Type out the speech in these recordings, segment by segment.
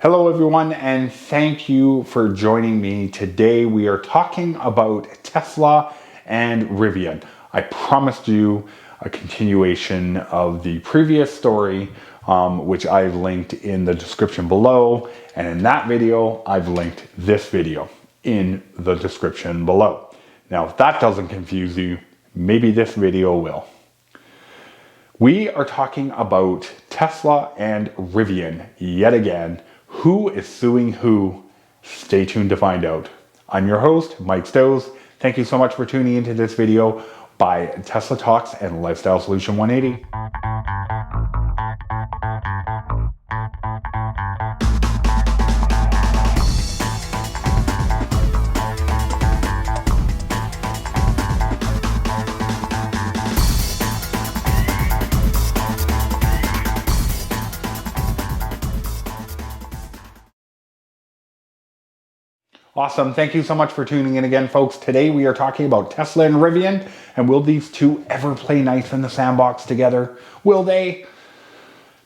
Hello everyone, and thank you for joining me. Today we are talking about Tesla and Rivian. I promised you a continuation of the previous story, which I've linked in the description below. And in that video, I've linked this video in the description below. Now, if that doesn't confuse you, maybe this video will. We are talking about Tesla and Rivian yet again. Who is suing who? Stay tuned to find out. I'm your host, Mike Stowe. Thank you so much for tuning into this video by Tesla Talks and Lifestyle Solution 180. Awesome. Thank you so much for tuning in again, folks. Today we are talking about Tesla and Rivian, and will these two ever play nice in the sandbox together? Will they?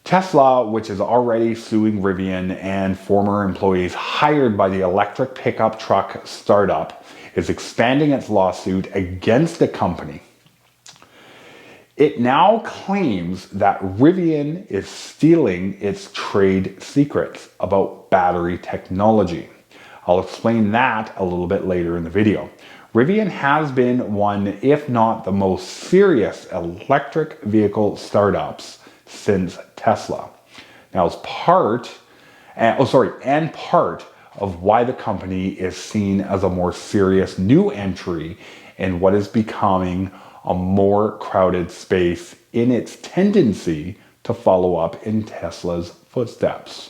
Tesla, which is already suing Rivian and former employees hired by the electric pickup truck startup, is expanding its lawsuit against the company. It now claims that Rivian is stealing its trade secrets about battery technology. I'll explain that a little bit later in the video. Rivian has been one, if not the most serious electric vehicle startups since Tesla. Now, as part of why the company is seen as a more serious new entry in what is becoming a more crowded space in its tendency to follow up in Tesla's footsteps.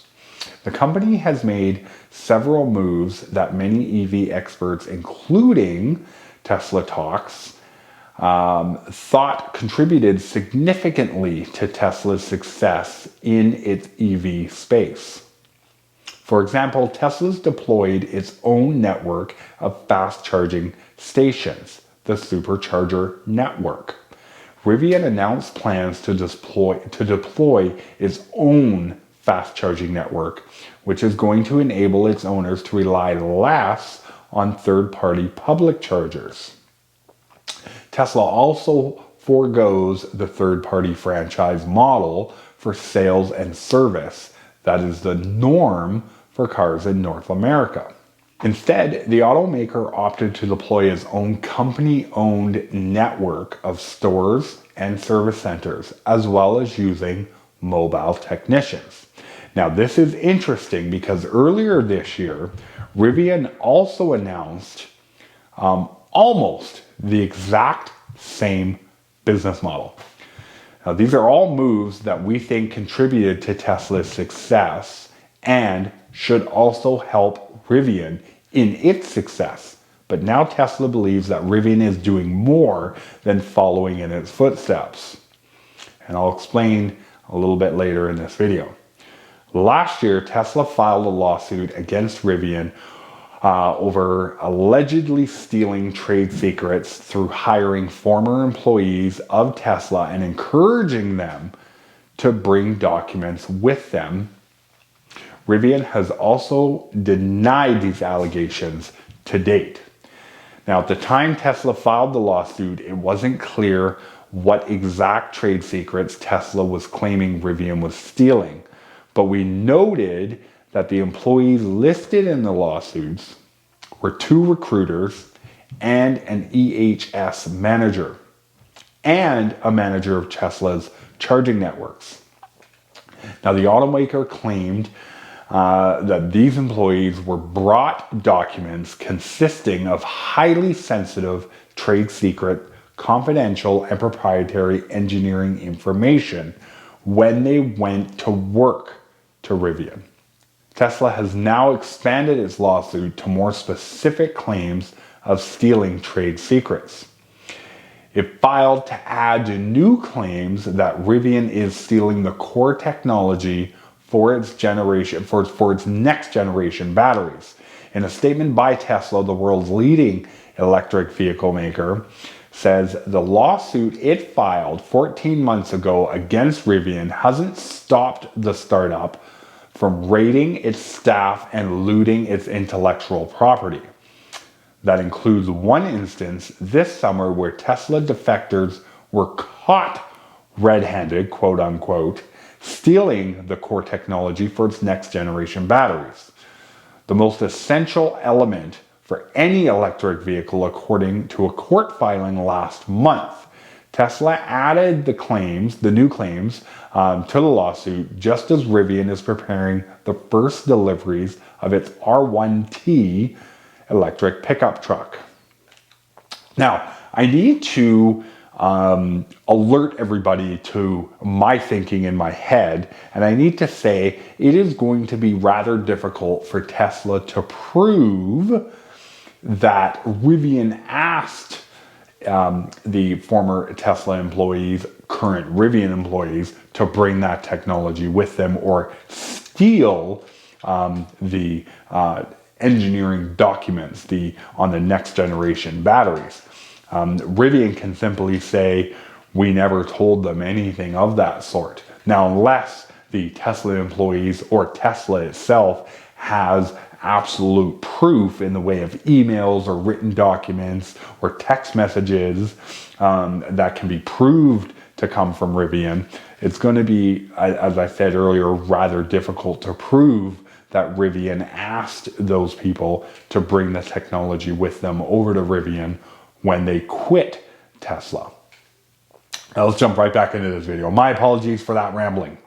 The company has made several moves that many EV experts, including Tesla Talks, thought contributed significantly to Tesla's success in its EV space. For example, Tesla's deployed its own network of fast charging stations, the Supercharger network. Rivian announced plans to deploy its own fast charging network, which is going to enable its owners to rely less on third-party public chargers. Tesla also forgoes the third-party franchise model for sales and service that is the norm for cars in North America. Instead, the automaker opted to deploy its own company-owned network of stores and service centers, as well as using mobile technicians. Now, this is interesting because earlier this year, Rivian also announced almost the exact same business model. Now, these are all moves that we think contributed to Tesla's success and should also help Rivian in its success. But now Tesla believes that Rivian is doing more than following in its footsteps. And I'll explain a little bit later in this video. Last year, Tesla filed a lawsuit against Rivian over allegedly stealing trade secrets through hiring former employees of Tesla and encouraging them to bring documents with them. Rivian has also denied these allegations to date. Now, at the time Tesla filed the lawsuit, it wasn't clear what exact trade secrets Tesla was claiming Rivian was stealing. But we noted that the employees listed in the lawsuits were 2 recruiters and an EHS manager and a manager of Tesla's charging networks. Now, the automaker claimed that these employees were brought documents consisting of highly sensitive trade secret, confidential, and proprietary engineering information when they went to work to Rivian. Tesla has now expanded its lawsuit to more specific claims of stealing trade secrets. It filed to add to new claims that Rivian is stealing the core technology for its next generation batteries. In a statement by Tesla, the world's leading electric vehicle maker, says the lawsuit it filed 14 months ago against Rivian hasn't stopped the startup from raiding its staff and looting its intellectual property. That includes one instance this summer where Tesla defectors were caught red-handed, quote unquote, stealing the core technology for its next generation batteries. The most essential element for any electric vehicle, according to a court filing last month. Tesla added the new claims to the lawsuit just as Rivian is preparing the first deliveries of its R1T electric pickup truck. Now, I need to alert everybody to my thinking in my head, and I need to say it is going to be rather difficult for Tesla to prove that Rivian asked the former Tesla employees, current Rivian employees, to bring that technology with them or steal the engineering documents on the next generation batteries. Rivian can simply say, we never told them anything of that sort. Now, unless the Tesla employees or Tesla itself has absolute proof in the way of emails or written documents or text messages that can be proved to come from Rivian, it's going to be, as I said earlier, rather difficult to prove that Rivian asked those people to bring the technology with them over to Rivian when they quit Tesla. Now let's jump right back into this video. My apologies for that rambling.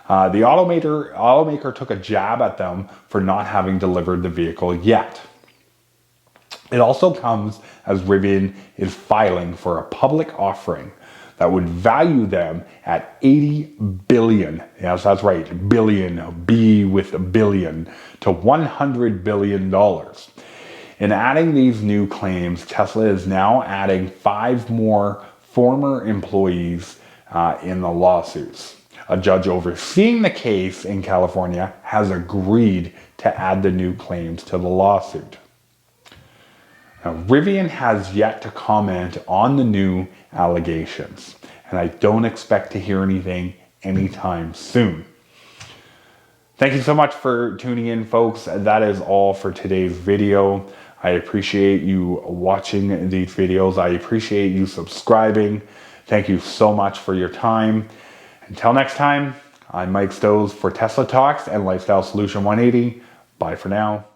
The automaker took a jab at them for not having delivered the vehicle yet. It also comes as Rivian is filing for a public offering that would value them at $80 billion. Yes, that's right, billion, B with a billion, to $100 billion. In adding these new claims, Tesla is now adding 5 more former employees in the lawsuits. A judge overseeing the case in California has agreed to add the new claims to the lawsuit. Now, Rivian has yet to comment on the new allegations, and I don't expect to hear anything anytime soon. Thank you so much for tuning in, folks. That is all for today's video. I appreciate you watching these videos. I appreciate you subscribing. Thank you so much for your time. Until next time, I'm Mike Stowes for Tesla Talks and Lifestyle Solution 180. Bye for now.